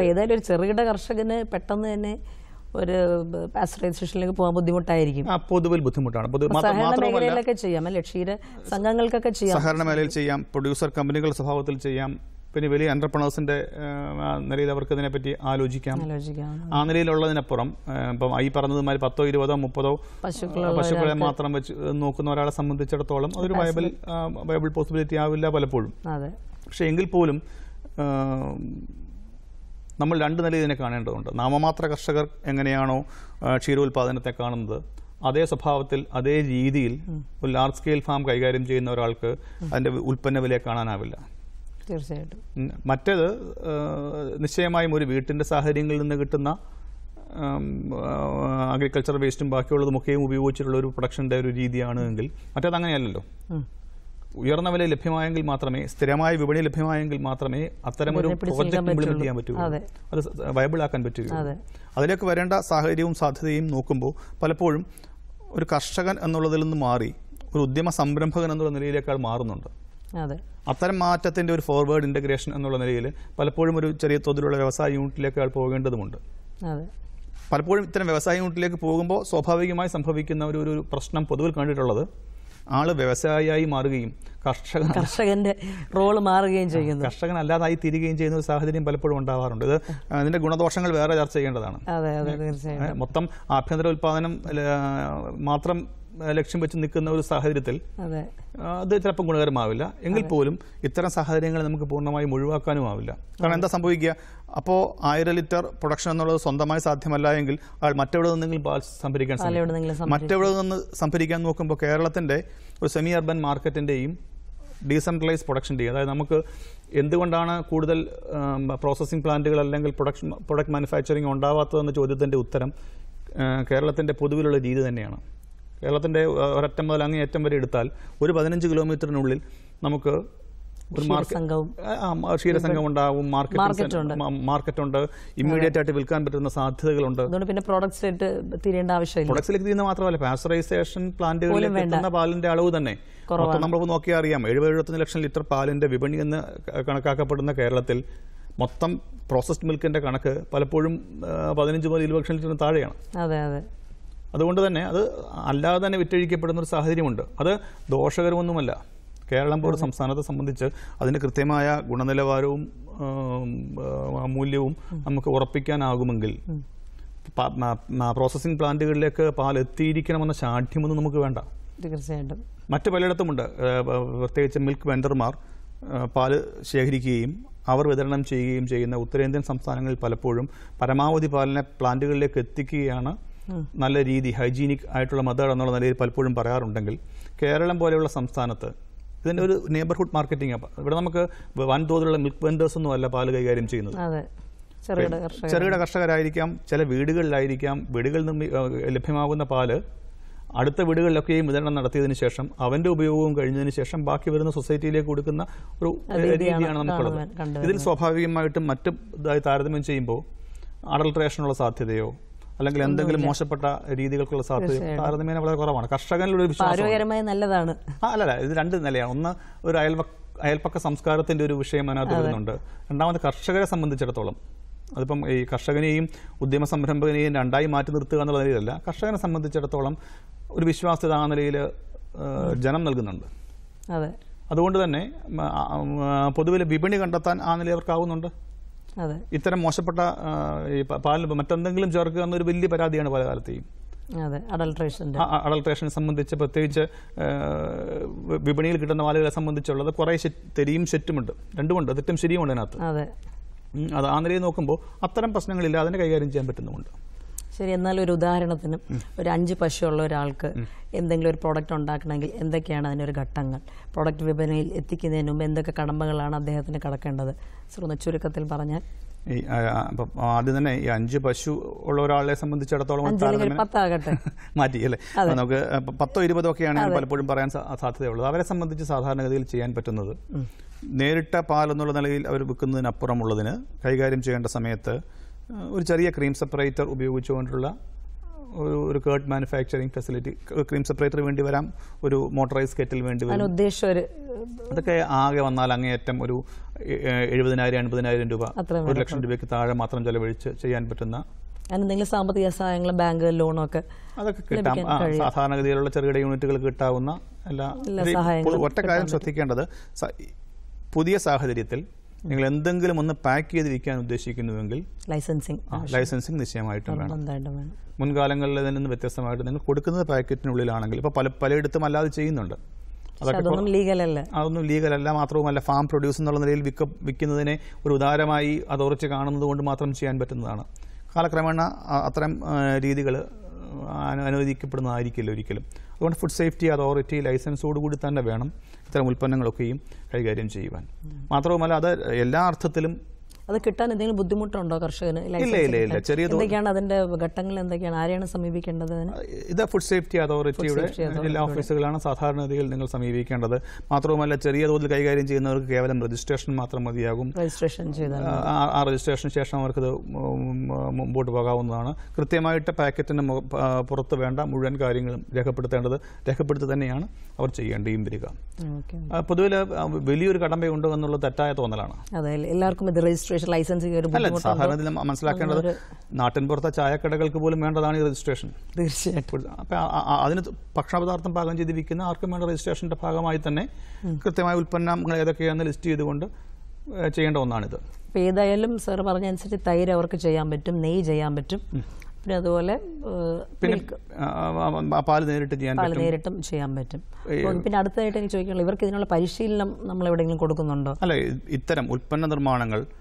ഏതായാലും ഒരു ചെറുകിട കർഷകന് പെട്ടെന്ന് തന്നെ ഒരു പാസ്ചറൈസേഷനിലേക്ക് പോകാൻ ബുദ്ധിമുട്ടായിരിക്കും. പൊതുവിൽ ബുദ്ധിമുട്ടാണ്. മേഖലയിലൊക്കെ ചെയ്യാം അല്ലെ, ക്ഷീര സംഘങ്ങൾക്കൊക്കെ ചെയ്യാം, സഹകരണ മേഖലയിൽ ചെയ്യാം, പ്രൊഡ്യൂസർ കമ്പനികളുടെ സ്വഭാവത്തിൽ ചെയ്യാം, പിന്നെ വലിയ എന്റർപ്രണേഴ്സിന്റെ നിലയിൽ അവർക്ക് ഇതിനെപ്പറ്റി ആലോചിക്കാം. ആ നിലയിലുള്ളതിനപ്പുറം ഇപ്പം ഈ പറഞ്ഞതുമാതിരി 10, 20, 30 പശുക്കളെ മാത്രം വെച്ച് നോക്കുന്ന ഒരാളെ സംബന്ധിച്ചിടത്തോളം അതൊരു വയബിൾ പോസിബിലിറ്റി ആവില്ല പലപ്പോഴും. പക്ഷെ എങ്കിൽ പോലും നമ്മൾ രണ്ട് നിലയിൽ ഇതിനെ കാണേണ്ടതുണ്ട്. നാമമാത്ര കർഷകർ എങ്ങനെയാണോ ക്ഷീരോത്പാദനത്തെ കാണുന്നത് അതേ സ്വഭാവത്തിൽ അതേ രീതിയിൽ ഒരു ലാർജ് സ്കെയിൽ ഫാം കൈകാര്യം ചെയ്യുന്ന ഒരാൾക്ക് അതിന്റെ ഉൽപ്പന്ന വിലയെ കാണാനാവില്ല. തീർച്ചയായിട്ടും. മറ്റേത് നിശ്ചയമായും ഒരു വീട്ടിന്റെ സാഹചര്യങ്ങളിൽ നിന്ന് കിട്ടുന്ന അഗ്രികൾച്ചർ വേസ്റ്റും ബാക്കിയുള്ളതുമൊക്കെയും ഉപയോഗിച്ചിട്ടുള്ള ഒരു പ്രൊഡക്ഷന്റെ ഒരു രീതിയാണ് എങ്കിൽ മറ്റേത് അങ്ങനെയല്ലല്ലോ. ഉയർന്ന വില ലഭ്യമായെങ്കിൽ മാത്രമേ, സ്ഥിരമായ വിപണി ലഭ്യമായെങ്കിൽ മാത്രമേ അത്തരമൊരു പ്രോജക്റ്റ് ഇംപ്ലിമെന്റ് ചെയ്യാൻ പറ്റുകയുള്ളൂ, അത് വയബിൾ ആക്കാൻ പറ്റുകയുള്ളൂ. അതിലേക്ക് വരേണ്ട സാഹചര്യവും സാധ്യതയും നോക്കുമ്പോൾ പലപ്പോഴും ഒരു കർഷകൻ എന്നുള്ളതിൽ നിന്ന് മാറി ഒരു ഉദ്യമ സംരംഭകൻ എന്നുള്ള നിലയിലേക്കാൾ മാറുന്നുണ്ട്. അത്തരം മാറ്റത്തിന്റെ ഒരു ഫോർവേഡ് ഇന്റഗ്രേഷൻ എന്നുള്ള നിലയിൽ പലപ്പോഴും ഒരു ചെറിയ തോതിലുള്ള വ്യവസായ യൂണിറ്റിലേക്ക് പോകേണ്ടതുണ്ട്. പലപ്പോഴും ഇത്തരം വ്യവസായ യൂണിറ്റിലേക്ക് പോകുമ്പോൾ സ്വാഭാവികമായി സംഭവിക്കുന്ന ഒരു പ്രശ്നം പൊതുവിൽ കണ്ടിട്ടുള്ളത് ആള് വ്യവസായിയായി മാറുകയും കർഷകന്റെ റോള് മാറുകയും ചെയ്യുന്നു, കർഷകൻ അല്ലാതായി തീരുകയും ചെയ്യുന്ന ഒരു സാഹചര്യം പലപ്പോഴും ഉണ്ടാവാറുണ്ട്. ഇത് ഇതിന്റെ ഗുണദോഷങ്ങൾ വേറെ ചർച്ച ചെയ്യേണ്ടതാണ്. മൊത്തം ആഭ്യന്തര ഉൽപാദനം മാത്രം ലക്ഷ്യം വെച്ച് നിൽക്കുന്ന ഒരു സാഹചര്യത്തിൽ അത് ചിലപ്പോൾ ഗുണകരമാവില്ല. എങ്കിൽ പോലും ഇത്തരം സാഹചര്യങ്ങൾ നമുക്ക് പൂർണ്ണമായും ഒഴിവാക്കാനും ആവില്ല. കാരണം എന്താ സംഭവിക്കുക, അപ്പോൾ 1000 ലിറ്റർ പ്രൊഡക്ഷൻ എന്നുള്ളത് സ്വന്തമായി സാധ്യമല്ല എങ്കിൽ ആൾ മറ്റെവിടെ നിന്നെങ്കിലും പാൽ സംഭരിക്കാൻ സാധിക്കും. മറ്റെവിടെ നിന്ന് സംഭരിക്കാൻ നോക്കുമ്പോൾ കേരളത്തിന്റെ ഒരു സെമി അർബൻ മാർക്കറ്റിന്റെയും ഡീസെൻട്രലൈസ് പ്രൊഡക്ഷൻ്റെയും, അതായത് നമുക്ക് എന്തുകൊണ്ടാണ് കൂടുതൽ പ്രോസസ്സിംഗ് പ്ലാന്റുകൾ അല്ലെങ്കിൽ പ്രൊഡക്റ്റ് മാനുഫാക്ചറിങ് ഉണ്ടാവാത്തതെന്ന ചോദ്യത്തിന്റെ ഉത്തരം കേരളത്തിന്റെ പൊതുവിലുള്ള രീതി തന്നെയാണ്. കേരളത്തിൻ്റെ ഒരറ്റം മുതൽ അങ്ങേയറ്റം വരെ എടുത്താൽ ഒരു 15 കിലോമീറ്ററിനുള്ളിൽ നമുക്ക് ഒരു ക്ഷീരസംഘം ഉണ്ടാവും, മാർക്കറ്റുണ്ട്, ഇമ്മീഡിയറ്റ് ആയിട്ട് വിൽക്കാൻ പറ്റുന്ന സാധ്യതകളുണ്ട്. പിന്നെ പ്രോഡക്ട്സിലേക്ക് തിരിയേണ്ട ആവശ്യമില്ല. പ്രൊഡക്ട്സിലേക്ക് തിരിയുന്ന മാത്രമല്ല, പാസ്ചറൈസേഷൻ പ്ലാന്റുകളിൽ കിട്ടുന്ന പാലിന്റെ അളവ് തന്നെ നമ്മളിപ്പോൾ നോക്കിയാൽ അറിയാം. 70-75 ലക്ഷം ലിറ്റർ പാലിന്റെ വിപണി എന്ന് കണക്കാക്കപ്പെടുന്ന കേരളത്തിൽ മൊത്തം പ്രോസസ്ഡ് മിൽക്കിന്റെ കണക്ക് പലപ്പോഴും 15 മുതൽ 20 ലക്ഷം ലിറ്ററിന് താഴെയാണ്. അതുകൊണ്ട് തന്നെ അത് അല്ലാതെ തന്നെ വിറ്റഴിക്കപ്പെടുന്ന ഒരു സാഹചര്യമുണ്ട്. അത് ദോഷകരമൊന്നുമല്ല. കേരളം പോലുള്ള സംസ്ഥാനത്തെ സംബന്ധിച്ച് അതിന്റെ കൃത്യമായ ഗുണനിലവാരവും മൂല്യവും നമുക്ക് ഉറപ്പിക്കാനാകുമെങ്കിൽ പ്രോസസ്സിംഗ് പ്ലാന്റുകളിലേക്ക് പാൽ എത്തിയിരിക്കണമെന്ന ശാഠ്യമൊന്നും നമുക്ക് വേണ്ട. തീർച്ചയായിട്ടും മറ്റു പലയിടത്തുമുണ്ട്. പ്രത്യേകിച്ച് മിൽക്ക് വെണ്ടർമാർ പാല് ശേഖരിക്കുകയും അവർ വിതരണം ചെയ്യുകയും ചെയ്യുന്ന ഉത്തരേന്ത്യൻ സംസ്ഥാനങ്ങളിൽ പലപ്പോഴും പരമാവധി പാലിനെ പ്ലാന്റുകളിലേക്ക് എത്തിക്കുകയാണ് നല്ല രീതി, ഹൈജീനിക് ആയിട്ടുള്ള മെത്തേഡ് എന്നുള്ള നിലയിൽ പലപ്പോഴും പറയാറുണ്ടെങ്കിൽ, കേരളം പോലെയുള്ള സംസ്ഥാനത്ത് ഇതിൻ്റെ ഒരു നെയ്ബർഹുഡ് മാർക്കറ്റിംഗ്. ഇവിടെ നമുക്ക് വൻതോതിലുള്ള മിൽക്ക് വെൻഡേഴ്സ് ഒന്നും അല്ല പാല് കൈകാര്യം ചെയ്യുന്നത്. ചെറുകിട കർഷകരായിരിക്കാം, ചില വീടുകളിലായിരിക്കാം. വീടുകളിൽ നിന്ന് ലഭ്യമാകുന്ന പാല് അടുത്ത വീടുകളിലൊക്കെയും വിതരണം നടത്തിയതിനു ശേഷം അവന്റെ ഉപയോഗവും കഴിഞ്ഞതിന് ശേഷം ബാക്കി വരുന്ന സൊസൈറ്റിയിലേക്ക് കൊടുക്കുന്ന ഒരു രീതിയാണ് നമുക്കുള്ളത്. ഇതിൽ സ്വാഭാവികമായിട്ടും മറ്റ് ഇതായി താരതമ്യം ചെയ്യുമ്പോൾ അഡൾട്രേഷനുള്ള സാധ്യതയോ അല്ലെങ്കിൽ എന്തെങ്കിലും മോശപ്പെട്ട രീതികൾക്കുള്ള സാധ്യത താരതമ്യേന വളരെ കുറവാണ്. കർഷകനിലൂടെ ആരോഗ്യപരമായി നല്ലതാണ്. അല്ലല്ല, ഇത് രണ്ട് നിലയാണ്. ഒന്ന്, ഒരു അയൽപക്ക സംസ്കാരത്തിന്റെ ഒരു വിഷയം അതിനകത്ത് വരുന്നുണ്ട്. രണ്ടാമത്, കർഷകരെ സംബന്ധിച്ചിടത്തോളം അതിപ്പം ഈ കർഷകനെയും ഉദ്യമ സംരംഭകനെയും രണ്ടായി മാറ്റി നിർത്തുക എന്നുള്ള നിലയിലല്ല, കർഷകനെ സംബന്ധിച്ചിടത്തോളം ഒരു വിശ്വാസ്യത ആ നിലയിൽ ജനം നൽകുന്നുണ്ട്. അതുകൊണ്ട് തന്നെ പൊതുവിലെ വിപണി കണ്ടെത്താൻ ആ നിലയിൽ അവർക്കാവുന്നുണ്ട്. ഇത്തരം മോശപ്പെട്ട പാലിൽ മറ്റെന്തെങ്കിലും ചേർക്കുക എന്നൊരു വലിയ പരാതിയാണ് പല കാലത്തെയും. അഡൾട്രേഷനെ സംബന്ധിച്ച് പ്രത്യേകിച്ച് വിപണിയിൽ കിട്ടുന്ന പാലുകളെ സംബന്ധിച്ചുള്ളത് കുറെ തെരിയും ശെറ്റുമുണ്ട്, രണ്ടുമുണ്ട്, തെറ്റും ശരിയുമുണ്ട് അതിനകത്ത്. അത് ആ നിലയിൽ നോക്കുമ്പോൾ അത്തരം പ്രശ്നങ്ങളില്ല, അതിനെ കൈകാര്യം ചെയ്യാൻ പറ്റുന്നുമുണ്ട്. ശരി, എന്നാൽ ഒരു ഉദാഹരണത്തിന് ഒരു 5 പശുള്ള ഒരാൾക്ക് എന്തെങ്കിലും ഒരു പ്രോഡക്റ്റ് ഉണ്ടാക്കണമെങ്കിൽ എന്തൊക്കെയാണ് അതിനൊരു ഘട്ടങ്ങൾ? പ്രോഡക്റ്റ് വിപണിയിൽ എത്തിക്കുന്നതിന് മുമ്പ് എന്തൊക്കെ കടമ്പകളാണ് അദ്ദേഹത്തിന് കടക്കേണ്ടത്? ചുരുക്കത്തിൽ പറഞ്ഞാൽ ആദ്യം തന്നെ ഈ 5 പശു ഉള്ള ഒരാളെ സംബന്ധിച്ചിടത്തോളം മാറ്റി അല്ലേ, നമുക്ക് 10 20 ഒക്കെയാണ് പലപ്പോഴും പറയാൻ സാധ്യതയുള്ളത്. അവരെ സംബന്ധിച്ച് സാധാരണഗതിയിൽ ചെയ്യാൻ പറ്റുന്നത്, നേരിട്ട പാൽ എന്നുള്ള നിലയിൽ അവർ വിൽക്കുന്നതിനപ്പുറമുള്ളതിന് കൈകാര്യം ചെയ്യേണ്ട സമയത്ത് ഒരു ചെറിയ ക്രീം സെപ്പറേറ്റർ ഉപയോഗിച്ചുകൊണ്ടുള്ള ഒരു curd manufacturing facility, cream separator വേണ്ടി വരാം, ഒരു മോട്ടറൈസ് കെറ്റിൽ വേണ്ടി വരും. അതൊക്കെ ആകെ വന്നാൽ അങ്ങേയറ്റം ഒരു 70,000-80,000 രൂപ, 1 ലക്ഷം രൂപയ്ക്ക് താഴെ മാത്രം ചെലവഴിച്ച് ചെയ്യാൻ പറ്റുന്ന സാമ്പത്തിക സഹായങ്ങളും ബാങ്ക് ലോണോ ഒക്കെ അതൊക്കെ കിട്ടാം. സാധാരണഗതിയിലുള്ള ചെറുകിട യൂണിറ്റുകൾ കിട്ടാവുന്ന എല്ലാ. ഒറ്റ കാര്യം ശ്രദ്ധിക്കേണ്ടത്, പുതിയ സാഹചര്യത്തിൽ നിങ്ങൾ എന്തെങ്കിലും ഒന്ന് പാക്ക് ചെയ്ത് വിൽക്കാൻ ഉദ്ദേശിക്കുന്നുവെങ്കിൽ ലൈസൻസിങ് നിശ്ചയമായിട്ടും വേണം. മുൻകാലങ്ങളിൽ നിന്ന് വ്യത്യസ്തമായിട്ട് നിങ്ങൾ കൊടുക്കുന്നത് പാക്കറ്റിനുള്ളിലാണെങ്കിൽ, ഇപ്പോൾ പലയിടത്തും അല്ലാതെ ചെയ്യുന്നുണ്ട്, അതൊന്നും ലീഗലല്ല. മാത്രവുമല്ല, ഫാം പ്രൊഡ്യൂസ് എന്നുള്ള നിലയിൽ വിൽക്കുന്നതിനെ ഒരു ഉദാരമായി അതോറിറ്റി കാണുന്നത് കൊണ്ട് മാത്രം ചെയ്യാൻ പറ്റുന്നതാണ്. കാലക്രമേണ അത്തരം രീതികൾ അനുവദിക്കപ്പെടുന്നതായിരിക്കില്ല ഒരിക്കലും. അതുകൊണ്ട് ഫുഡ് സേഫ്റ്റി അതോറിറ്റി ലൈസൻസോടുകൂടി തന്നെ വേണം ഇത്തരം ഉൽപ്പന്നങ്ങളൊക്കെയും കൈകാര്യം ചെയ്യുവാൻ. മാത്രവുമല്ല, അത് എല്ലാ അർത്ഥത്തിലും അത് കിട്ടാൻ എന്തെങ്കിലും ബുദ്ധിമുട്ടുണ്ടോ കർഷകന്? ഇല്ല. എന്തൊക്കെയാണ് അതിന്റെ ഘട്ടങ്ങൾ, എന്തൊക്കെയാണ്, ആരെയാണ് സമീപിക്കേണ്ടത്? ഇത് ഫുഡ് സേഫ്റ്റി അതോറിറ്റിയുടെ ജില്ലാ ഓഫീസുകളാണ് സാധാരണഗതിയിൽ നിങ്ങൾ സമീപിക്കേണ്ടത്. മാത്രവുമല്ല, ചെറിയ തോതിൽ കൈകാര്യം ചെയ്യുന്നവർക്ക് കേവലം രജിസ്ട്രേഷൻ മാത്രം മതിയാകും. ആ രജിസ്ട്രേഷന് ശേഷം അവർക്കത് മുമ്പോട്ട് പോകാവുന്നതാണ്. കൃത്യമായിട്ട് പാക്കറ്റിന് പുറത്ത് വേണ്ട മുഴുവൻ കാര്യങ്ങളും രേഖപ്പെടുത്തി തന്നെയാണ് അവർ ചെയ്യേണ്ടിയും വരിക. പൊതുവിൽ വലിയൊരു കടമ്പയുണ്ടോ എന്നുള്ളത് തെറ്റായ തോന്നലാണ്. എല്ലാവർക്കും സാധാരണ മനസ്സിലാക്കേണ്ടത്, നാട്ടിൻപുറത്തെ ചായക്കടകൾക്ക് പോലും വേണ്ടതാണ് ഈ രജിസ്ട്രേഷൻ. തീർച്ചയായിട്ടും. അതിന് ഭക്ഷണപദാർത്ഥം പാകം ചെയ്ത് വിൽക്കുന്ന ആർക്കും വേണ്ട രജിസ്ട്രേഷന്റെ ഭാഗമായി തന്നെ കൃത്യമായ ഉൽപ്പന്നങ്ങൾ ഏതൊക്കെയാണെന്ന് ലിസ്റ്റ് ചെയ്തുകൊണ്ട് ചെയ്യേണ്ട ഒന്നാണിത്. ഏതായാലും സാർ പറഞ്ഞനുസരിച്ച് തൈര് അവർക്ക് ചെയ്യാൻ പറ്റും, നെയ്യ് ചെയ്യാൻ പറ്റും, പിന്നെ അതുപോലെ പാല് നേരിട്ടും ചെയ്യാൻ പറ്റും. പിന്നെ അടുത്തതായിട്ട് എനിക്ക് ചോദിക്കാനുള്ളത്, ഇവർക്ക് ഇതിനുള്ള പരിശീലനം നമ്മൾ എവിടെയെങ്കിലും കൊടുക്കുന്നുണ്ടോ? അല്ല, ഇത്തരം ഉൽപ്പന്ന നിർമ്മാണങ്ങൾക്ക്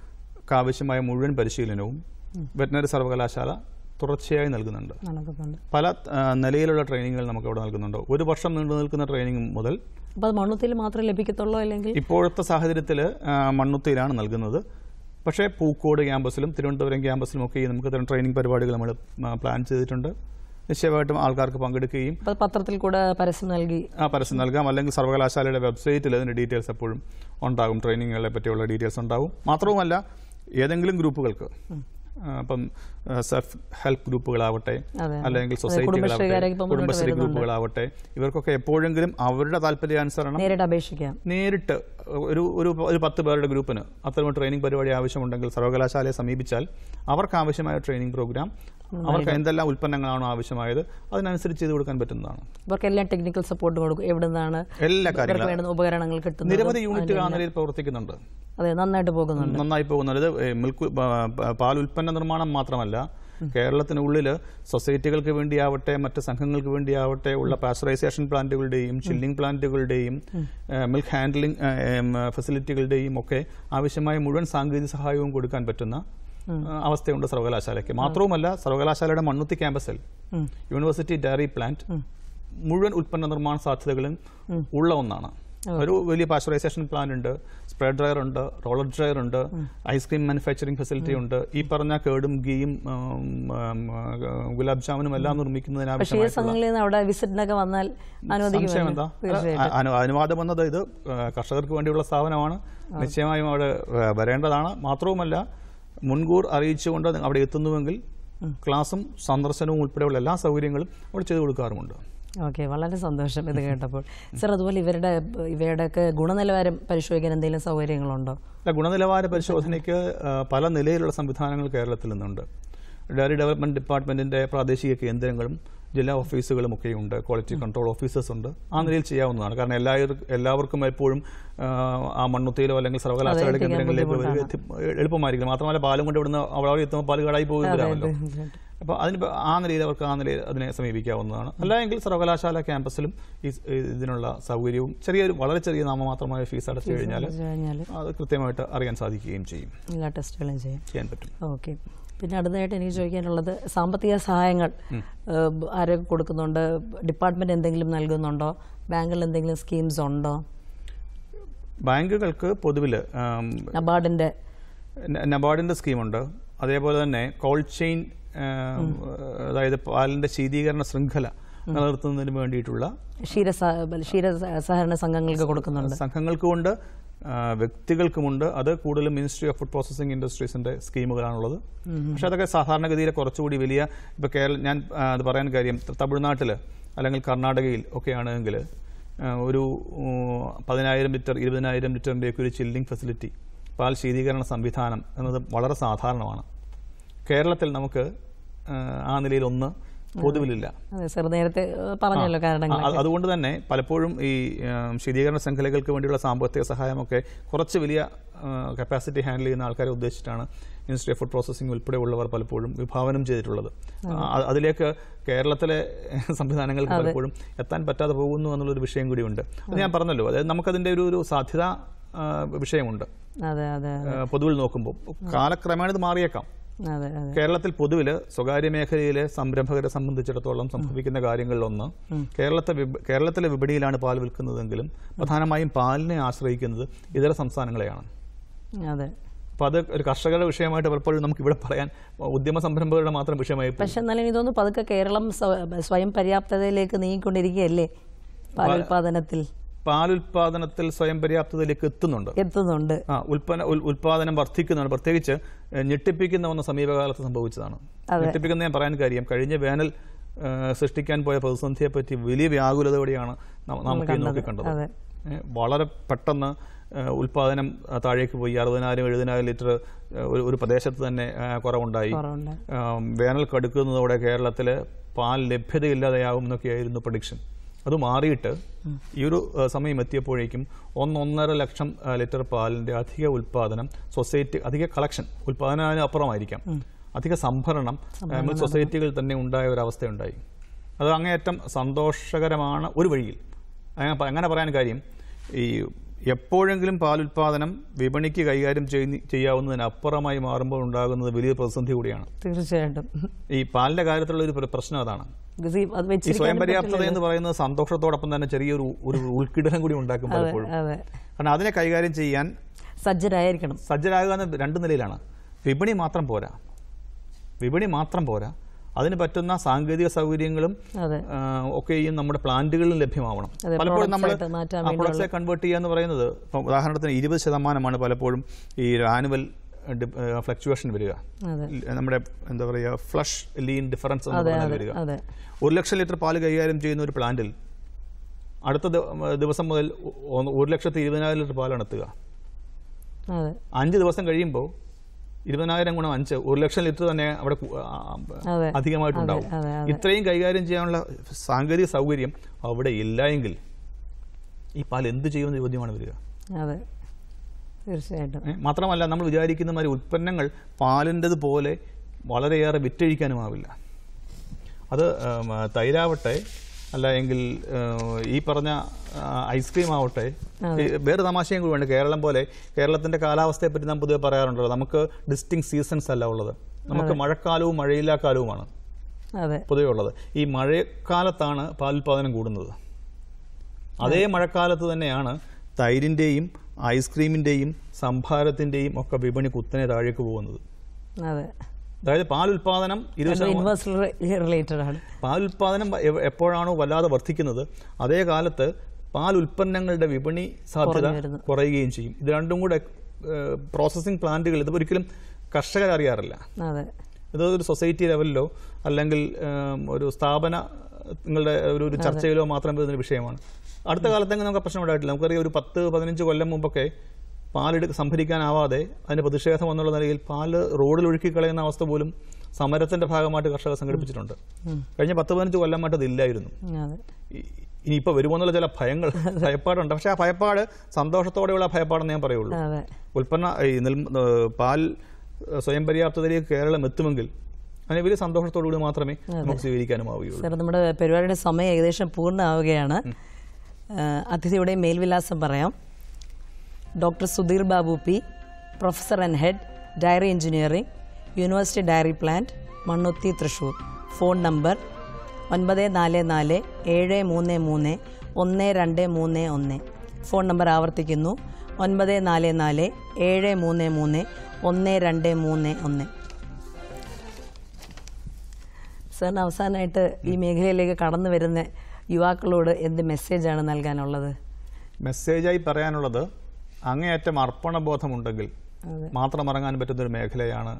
ആവശ്യമായ മുഴുവൻ പരിശീലനവും വെറ്ററിനറി സർവകലാശാല തുടർച്ചയായി നൽകുന്നുണ്ട്. പല നിലയിലുള്ള ട്രെയിനിങ്ങുകൾ നമുക്ക് അവിടെ നൽകുന്നുണ്ട്. 1 വർഷം നീണ്ടു നിൽക്കുന്ന ട്രെയിനിങ് മുതൽ. മണ്ണുത്തിയിൽ മാത്രമേ ലഭിക്കത്തുള്ളൂ അല്ലെങ്കിൽ? ഇപ്പോഴത്തെ സാഹചര്യത്തിൽ മണ്ണുത്തിയിലാണ് നൽകുന്നത്. പക്ഷേ പൂക്കോട് ക്യാമ്പസിലും തിരുവനന്തപുരം ക്യാമ്പസിലും ഒക്കെ നമുക്ക് ഇത്തരം ട്രെയിനിങ് പരിപാടികൾ നമ്മൾ പ്ലാൻ ചെയ്തിട്ടുണ്ട്. നിശ്ചയമായിട്ടും ആൾക്കാർക്ക് പങ്കെടുക്കുകയും പത്രത്തിൽ കൂടെ പരസ്യം നൽകാം. അല്ലെങ്കിൽ സർവകലാശാലയുടെ വെബ്സൈറ്റിൽ അതിൻ്റെ ഡീറ്റെയിൽസ് എപ്പോഴും ഉണ്ടാകും. ട്രെയിനിങ്ങുകളെ പറ്റിയുള്ള ഡീറ്റെയിൽസ് ഉണ്ടാവും. മാത്രവുമല്ല ഏതെങ്കിലും ഗ്രൂപ്പുകൾക്ക് ഇപ്പം സെൽഫ് ഹെൽപ്പ് ഗ്രൂപ്പുകളാവട്ടെ, അല്ലെങ്കിൽ സൊസൈറ്റികളാവട്ടെ, കുടുംബശ്രീ ഗ്രൂപ്പുകളാവട്ടെ, ഇവർക്കൊക്കെ എപ്പോഴെങ്കിലും അവരുടെ താല്പര്യാനുസരണം നേരിട്ട് ഒരു 10 പേരുടെ ഗ്രൂപ്പിന് അത്തരം ട്രെയിനിങ് പരിപാടി ആവശ്യമുണ്ടെങ്കിൽ സർവകലാശാലയെ സമീപിച്ചാൽ അവർക്ക് ആവശ്യമായ ട്രെയിനിങ് പ്രോഗ്രാം, അവർക്ക് എന്തെല്ലാം ഉൽപ്പന്നങ്ങളാണോ ആവശ്യമായത് അതിനനുസരിച്ച് ചെയ്ത് കൊടുക്കാൻ പറ്റുന്നതാണ്. ഇവർക്കെല്ലാം ടെക്നിക്കൽ സപ്പോർട്ട് കൊടുക്കും. എവിടുന്നാണ് എല്ലാ കാര്യങ്ങളും ഉപകരണങ്ങൾ കിട്ടുന്നത്? നിരവധി യൂണിറ്റുകൾ ആ നിലയിൽ പ്രവർത്തിക്കുന്നുണ്ട്. അതെ, നന്നായി പോകുന്നുണ്ട്. ഇത് പാൽ ഉൽപ്പന്ന നിർമ്മാണം മാത്രമല്ല, കേരളത്തിനുള്ളിൽ സൊസൈറ്റികൾക്ക് വേണ്ടിയാവട്ടെ, മറ്റ് സംഘങ്ങൾക്ക് വേണ്ടിയാവട്ടെ ഉള്ള പാസ്ചറൈസേഷൻ പ്ലാന്റുകളുടെയും ചില്ലിംഗ് പ്ലാന്റുകളുടെയും മിൽക്ക് ഹാൻഡ്ലിംഗ് ഫെസിലിറ്റികളുടെയും ഒക്കെ ആവശ്യമായ മുഴുവൻ സാങ്കേതിക സഹായവും കൊടുക്കാൻ പറ്റുന്ന അവസ്ഥയുണ്ട് സർവകലാശാലയ്ക്ക്. മാത്രവുമല്ല, സർവകലാശാലയുടെ മണ്ണുത്തി ക്യാമ്പസിൽ യൂണിവേഴ്സിറ്റി ഡയറി പ്ലാന്റ് മുഴുവൻ ഉൽപ്പന്ന നിർമ്മാണ സാധ്യതകളും ഉള്ള ഒന്നാണ്. ഒരു വലിയ പാസ്ചറൈസേഷൻ പ്ലാന്റ് ഉണ്ട്, സ്പ്രെഡ് ഡ്രയർ ഉണ്ട്, റോളർ ഡ്രയർ ഉണ്ട്, ഐസ്ക്രീം മാനുഫാക്ചറിംഗ് ഫെസിലിറ്റി ഉണ്ട്. ഈ പറഞ്ഞ കേടും ഗീയും ഗുലാബ് ജാമുനും എല്ലാം നിർമ്മിക്കുന്നതിന് സംശയം എന്താ? അനുവാദം വന്നത് ഇത് കർഷകർക്ക് വേണ്ടിയുള്ള സ്ഥാപനമാണ്. നിശ്ചയമായും അവിടെ വരേണ്ടതാണ്. മാത്രവുമല്ല, മുൻകൂർ അറിയിച്ചുകൊണ്ട് അവിടെ എത്തുന്നുവെങ്കിൽ ക്ലാസും സന്ദർശനവും ഉൾപ്പെടെയുള്ള എല്ലാ സൗകര്യങ്ങളും അവിടെ ചെയ്തു കൊടുക്കാറുമുണ്ട്. ഓക്കെ, വളരെ സന്തോഷം ഇത് കേട്ടപ്പോൾ. സർ, അതുപോലെ ഇവരുടെയൊക്കെ ഗുണനിലവാരം പരിശോധിക്കാൻ എന്തെങ്കിലും സൗകര്യങ്ങളുണ്ടോ? ഗുണനിലവാര പരിശോധനയ്ക്ക് പല നിലയിലുള്ള സംവിധാനങ്ങൾ കേരളത്തിൽ നിന്നുണ്ട്. ഡയറി ഡെവലപ്മെന്റ് ഡിപ്പാർട്ട്മെന്റിന്റെ പ്രാദേശിക കേന്ദ്രങ്ങളും ജില്ലാ ഓഫീസുകളും ഒക്കെയുണ്ട്, ക്വാളിറ്റി കൺട്രോൾ ഓഫീസേഴ്സ് ഉണ്ട്. ആ നിലയിൽ ചെയ്യാവുന്നതാണ്. കാരണം എല്ലാവർക്കും എപ്പോഴും ആ മണ്ണുത്തിയിലോ അല്ലെങ്കിൽ സർവകലാശാലയുടെ കേന്ദ്രങ്ങളിലേക്ക് എളുപ്പമായിരിക്കും. മാത്രമല്ല, പാലും കൊണ്ട് ഇവിടുന്ന് അവിടെ എത്തുമ്പോൾ പാല് കടായി പോകുന്നവരാണല്ലോ. അപ്പോൾ ആ നിലയിൽ അവർക്ക് അതിനെ സമീപിക്കാവുന്നതാണ്. അല്ലെങ്കിൽ സർവകലാശാല ക്യാമ്പസിലും ഇതിനുള്ള സൗകര്യവും വളരെ ചെറിയ നാമമാത്രമായ ഫീസ് അടച്ചു കഴിഞ്ഞാൽ അത് കൃത്യമായിട്ട് അറിയാൻ സാധിക്കുകയും ചെയ്യും. എല്ലാ ടെസ്റ്റുകളും ചെയ്യാൻ പറ്റും. ഓക്കെ. പിന്നെ അടുത്തതായിട്ട് എനിക്ക് ചോദിക്കാനുള്ളത്, സാമ്പത്തിക സഹായങ്ങൾ ആരൊക്കെ കൊടുക്കുന്നുണ്ട്? ഡിപ്പാർട്ട്മെന്റ് എന്തെങ്കിലും നൽകുന്നുണ്ടോ? ബാങ്കുകളിൽ എന്തെങ്കിലും സ്കീംസ് ഉണ്ടോ? ബാങ്കുകൾക്ക് പൊതുവിൽ നബാർഡിന്റെ സ്കീമുണ്ട്. അതേപോലെ തന്നെ കോൾഡ് ചെയിൻ, അതായത് പാലിന്റെ ശീതീകരണ ശൃംഖല നിലനിർത്തുന്നതിന് വേണ്ടിയിട്ടുള്ള ക്ഷീരസഹകരണ സംഘങ്ങൾക്ക് കൊടുക്കുന്നുണ്ട്. സംഘങ്ങൾക്കുമുണ്ട്, വ്യക്തികൾക്കുമുണ്ട്. അത് കൂടുതലും മിനിസ്ട്രി ഓഫ് ഫുഡ് പ്രോസസിംഗ് ഇൻഡസ്ട്രീസിന്റെ സ്കീമുകളാണുള്ളത്. പക്ഷെ അതൊക്കെ സാധാരണഗതിയിൽ കുറച്ചുകൂടി വലിയ, ഇപ്പോൾ ഞാൻ അത് പറയാൻ കാര്യം, തമിഴ്നാട്ടിൽ അല്ലെങ്കിൽ കർണാടകയിൽ ഒക്കെ ആണെങ്കിൽ ഒരു 10,000 ലിറ്റർ 20,000 ലിറ്ററിൻ്റെയൊക്കെ ഒരു ചില്ലിംഗ് ഫെസിലിറ്റി, പാൽ ശീതീകരണ സംവിധാനം എന്നത് വളരെ സാധാരണമാണ്. കേരളത്തിൽ നമുക്ക് ആ നിലയിൽ ഒന്ന് പൊതുവിലില്ല. നേരത്തെ പറഞ്ഞല്ലോ കാരണങ്ങൾ. അതുകൊണ്ട് തന്നെ പലപ്പോഴും ഈ ശീതീകരണ ശൃംഖലകൾക്ക് വേണ്ടിയുള്ള സാമ്പത്തിക സഹായമൊക്കെ കുറച്ച് വലിയ കപ്പാസിറ്റി ഹാൻഡിൽ ചെയ്യുന്ന ആൾക്കാരെ ഉദ്ദേശിച്ചിട്ടാണ് മിനിസ്ട്രി ഓഫ് ഫുഡ് പ്രോസസിംഗ് ഉൾപ്പെടെയുള്ളവർ പലപ്പോഴും വിഭാവനം ചെയ്തിട്ടുള്ളത്. അതിലേക്ക് കേരളത്തിലെ സംവിധാനങ്ങൾക്ക് പലപ്പോഴും എത്താൻ പറ്റാതെ പോകുന്നു എന്നുള്ളൊരു വിഷയം കൂടിയുണ്ട്. അത് ഞാൻ പറഞ്ഞല്ലോ, അതായത് നമുക്കതിൻ്റെ ഒരു സാധ്യത വിഷയമുണ്ട്. പൊതുവിൽ നോക്കുമ്പോൾ കാലക്രമേണ ഇത് മാറിയേക്കാം. കേരളത്തിൽ പൊതുവിൽ സ്വകാര്യ മേഖലയിലെ സംരംഭകരെ സംബന്ധിച്ചിടത്തോളം സംഭവിക്കുന്ന കാര്യങ്ങളിലൊന്ന്, കേരളത്തിലെ വിപണിയിലാണ് പാൽ വിൽക്കുന്നതെങ്കിലും പ്രധാനമായും പാലിനെ ആശ്രയിക്കുന്നത് ഇതര സംസ്ഥാനങ്ങളെയാണ്. അപ്പൊ അത് ഒരു കർഷകരുടെ വിഷയമായിട്ട് പലപ്പോഴും നമുക്ക് ഇവിടെ പറയാൻ ഉദ്യമ സംരംഭകരുടെ മാത്രം വിഷയമായി. പക്ഷെ എന്നാലും ഇതൊന്നും പതുക്കെ കേരളം സ്വയം പര്യാപ്തതയിലേക്ക് നീങ്ങിക്കൊണ്ടിരിക്കുകയല്ലേ പാലുൽപാദനത്തിൽ സ്വയം പര്യാപ്തതയിലേക്ക് എത്തുന്നുണ്ട്. ഉൽപാദനം വർദ്ധിക്കുന്നുണ്ട്. പ്രത്യേകിച്ച് ഞെട്ടിപ്പിക്കുന്ന ഒന്ന് സമീപകാലത്ത് സംഭവിച്ചതാണ്. ഞെട്ടിപ്പിക്കുന്ന ഞാൻ പറയാൻ കാര്യം, കഴിഞ്ഞ വേനൽ സൃഷ്ടിക്കാൻ പോയ പ്രതിസന്ധിയെ പറ്റി വലിയ വ്യാകുലതയോടെയാണ് നമുക്ക് നോക്കിക്കണ്ടത്. വളരെ പെട്ടെന്ന് ഉൽപാദനം താഴേക്ക് പോയി. 60,000-70,000 ലിറ്റർ ഒരു പ്രദേശത്ത് തന്നെ കുറവുണ്ടായി. വേനൽ കടുക്കുന്നതോടെ കേരളത്തിൽ പാൽ ലഭ്യതയില്ലാതെയാകും എന്നൊക്കെയായിരുന്നു പ്രഡിക്ഷൻ. അത് മാറിയിട്ട് ഈ ഒരു സമയം എത്തിയപ്പോഴേക്കും 1.5 ലക്ഷം ലിറ്റർ പാലിന്റെ അധിക ഉൽപാദനം അധിക കളക്ഷൻ, ഉൽപാദനം അപ്പുറമായിരിക്കാം, അധിക സംഭരണം സൊസൈറ്റികളിൽ തന്നെ ഉണ്ടായ ഒരു അവസ്ഥയുണ്ടായി. അത് അങ്ങേയറ്റം സന്തോഷകരമാണ് ഒരു വഴിയിൽ. അങ്ങനെ പറയാൻ കാര്യം, ഈ എപ്പോഴെങ്കിലും പാലുൽപാദനം വിപണിക്ക് കൈകാര്യം ചെയ്യാവുന്നതിനപ്പുറമായി മാറുമ്പോൾ ഉണ്ടാകുന്നത് വലിയ പ്രതിസന്ധി കൂടിയാണ്. തീർച്ചയായിട്ടും ഈ പാലിന്റെ കാര്യത്തിലുള്ള ഒരു പ്രശ്നം അതാണ്. ഈ സ്വയം പര്യാപ്തത എന്ന് പറയുന്നത് സന്തോഷത്തോടൊപ്പം തന്നെ ചെറിയൊരു ഉൾക്കിടനം കൂടി ഉണ്ടാക്കും പലപ്പോഴും. കാരണം അതിനെ കൈകാര്യം ചെയ്യാൻ സജ്ജരാകുക എന്ന 2 നിലയിലാണ്. വിപണി മാത്രം പോരാ, അതിന് പറ്റുന്ന സാങ്കേതിക സൗകര്യങ്ങളും ഒക്കെയും നമ്മുടെ പ്ലാന്റുകളിലും ലഭ്യമാവണം. പലപ്പോഴും നമ്മൾ പ്രൊഡക്ട്സെ കൺവേർട്ട് ചെയ്യുക എന്ന് പറയുന്നത്, ഇപ്പം ഉദാഹരണത്തിന് 20% പലപ്പോഴും ഈ ആനുവൽ ഫ്ലക്ച്വേഷൻ വരിക, നമ്മുടെ എന്താ പറയുക ഫ്ലഷ് ലീൻ ഡിഫറൻസ് വരിക. 1 ലക്ഷം ലിറ്റർ പാല് കൈകാര്യം ചെയ്യുന്ന ഒരു പ്ലാന്റിൽ അടുത്ത ദിവസം മുതൽ 1,20,000 ലിറ്റർ പാലാണ് എത്തുക. 5 ദിവസം കഴിയുമ്പോൾ 20,000 ഗുണം 5, 1 ലക്ഷം ലിറ്റർ തന്നെ അവിടെ അധികമായിട്ടുണ്ടാവും. ഇത്രയും കൈകാര്യം ചെയ്യാനുള്ള സാങ്കേതിക സൗകര്യം അവിടെ ഇല്ല എങ്കിൽ ഈ പാൽ എന്ത് ചെയ്യുമെന്ന ചോദ്യമാണ് വരിക. തീർച്ചയായിട്ടും. മാത്രമല്ല, നമ്മൾ വിചാരിക്കുന്ന മാതിരി ഉൽപ്പന്നങ്ങൾ പാലിൻ്റെത് പോലെ വളരെയേറെ വിറ്റഴിക്കാനുമാവില്ല. അത് തൈരാവട്ടെ, അല്ല എങ്കിൽ ഈ പറഞ്ഞ ഐസ്ക്രീം ആവട്ടെ. വേറെ തമാശയും കൂടി വേണ്ട. കേരളം പോലെ കേരളത്തിന്റെ കാലാവസ്ഥയെ പറ്റി നാം പൊതുവെ പറയാറുണ്ടല്ലോ, നമുക്ക് ഡിസ്റ്റിങ് സീസൺസ് അല്ല ഉള്ളത്. നമുക്ക് മഴക്കാലവും മഴയില്ലാ കാലവുമാണ് പൊതുവെ ഉള്ളത്. ഈ മഴക്കാലത്താണ് പാലുൽപാദനം കൂടുന്നത്. അതേ മഴക്കാലത്ത് തന്നെയാണ് തൈരിന്റെയും ഐസ്ക്രീമിന്റെയും സംഭാരത്തിന്റെയും ഒക്കെ വിപണി കുത്തനെ താഴേക്ക് പോകുന്നത്. അതായത് പാലുൽപാദനം പാലുൽപാദനം എപ്പോഴാണോ വല്ലാതെ വർദ്ധിക്കുന്നത്, അതേ കാലത്ത് പാലുൽപ്പന്നങ്ങളുടെ വിപണി സാധ്യത കുറയുകയും ചെയ്യും. ഇത് രണ്ടും കൂടെ പ്രോസസ്സിംഗ് പ്ലാന്റുകൾ ഇത് ഒരിക്കലും കർഷകർ അറിയാറില്ല. ഇതൊരു സൊസൈറ്റി ലെവലിലോ അല്ലെങ്കിൽ ഒരു സ്ഥാപനങ്ങളുടെ ഒരു ചർച്ചയിലോ മാത്രം വരുന്ന വിഷയമാണ്. അടുത്ത കാലത്തെങ്കിലും നമുക്ക് പ്രശ്നം ഉണ്ടായിട്ടില്ല. നമുക്കറിയാം, ഒരു 10-15 കൊല്ലം മുമ്പൊക്കെ പാൽ സംഭരിക്കാനാവാതെ അതിന് പ്രതിഷേധം എന്നുള്ള നിലയിൽ പാല് റോഡിൽ ഒഴുക്കി കളയുന്ന അവസ്ഥ പോലും സമരത്തിന്റെ ഭാഗമായിട്ട് കർഷകർ സംഘടിപ്പിച്ചിട്ടുണ്ട്. കഴിഞ്ഞ 10-15 കൊല്ലമായിട്ട് അതില്ലായിരുന്നു. ഇനിയിപ്പോൾ വരുമോന്നുള്ള ചില ഭയപ്പാടുണ്ട്. പക്ഷെ ആ ഭയപ്പാട് സന്തോഷത്തോടെയുള്ള ഭയപ്പാടെന്ന് ഞാൻ പറയുള്ളൂ. പാൽ സ്വയം പര്യാപ്തതയിലേക്ക് കേരളം എത്തുമെങ്കിൽ അതിന് വലിയ സന്തോഷത്തോടുകൂടി മാത്രമേ നമുക്ക് സ്വീകരിക്കാനുമാവുകയുള്ളൂ. സാർ, നമ്മുടെ പരിപാടിയുടെ സമയം ഏകദേശം പൂർണ്ണമാവുകയാണ്. അതിഥിയുടെ മേൽവിലാസം പറയാം. Doctor Sudheer Babu P, professor and head, dairy engineering, university dairy plant, Mannuthy, Thrissur. Phone number 9447331231. Phone number ആവർത്തിക്കുന്നു, 9447331231. സാറിന് അവസാനമായിട്ട് ഈ മേഖലയിലേക്ക് കടന്നു വരുന്ന യുവാക്കളോട് എന്ത് മെസ്സേജാണ് നൽകാനുള്ളത്? മെസ്സേജായി പറയാനുള്ളത്, അങ്ങേയറ്റം അർപ്പണബോധമുണ്ടെങ്കിൽ മാത്രം ഇറങ്ങാൻ പറ്റുന്ന ഒരു മേഖലയാണ്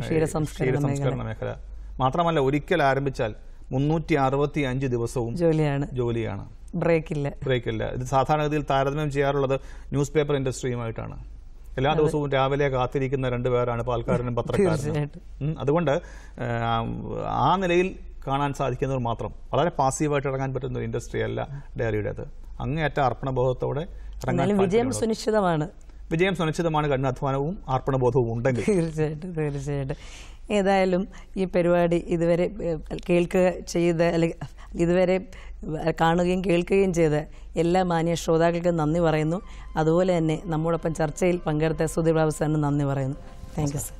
ക്ഷീരസംസ്കരണ മേഖല. മാത്രമല്ല, ഒരിക്കൽ ആരംഭിച്ചാൽ 365 ദിവസവും ജോലിയാണ്. ബ്രേക്കില്ല. ഇത് സാധാരണഗതിയിൽ താരതമ്യം ചെയ്യാറുള്ളത് ന്യൂസ് പേപ്പർ ഇൻഡസ്ട്രിയുമായിട്ടാണ്. എല്ലാ ദിവസവും രാവിലെ കാത്തിരിക്കുന്ന 2 പേരാണ് പാൽക്കാരനും പത്രക്കാരനും. അതുകൊണ്ട് ആ നിലയിൽ കാണാൻ സാധിക്കുന്നവർ മാത്രം, വളരെ പാസീവായിട്ട് ഇറങ്ങാൻ പറ്റുന്ന ഒരു ഇൻഡസ്ട്രി അല്ല ഡയറിയുടേത്. അങ്ങേയറ്റ അർപ്പണബോധത്തോടെ വിജയം സുനിശ്ചിതമാണ്. കഠിനാധ്വാനവും അർപ്പണബോധവും ഉണ്ടെങ്കിൽ. തീർച്ചയായിട്ടും. ഏതായാലും ഈ പരിപാടി ഇതുവരെ കേൾക്കുക ചെയ്ത്, അല്ലെങ്കിൽ ഇതുവരെ കാണുകയും കേൾക്കുകയും ചെയ്ത് എല്ലാ മാന്യ ശ്രോതാക്കൾക്കും നന്ദി പറയുന്നു. അതുപോലെ തന്നെ നമ്മോടൊപ്പം ചർച്ചയിൽ പങ്കെടുത്ത സുധീർ ബാബു സാറിന് നന്ദി പറയുന്നു. Thank you sir.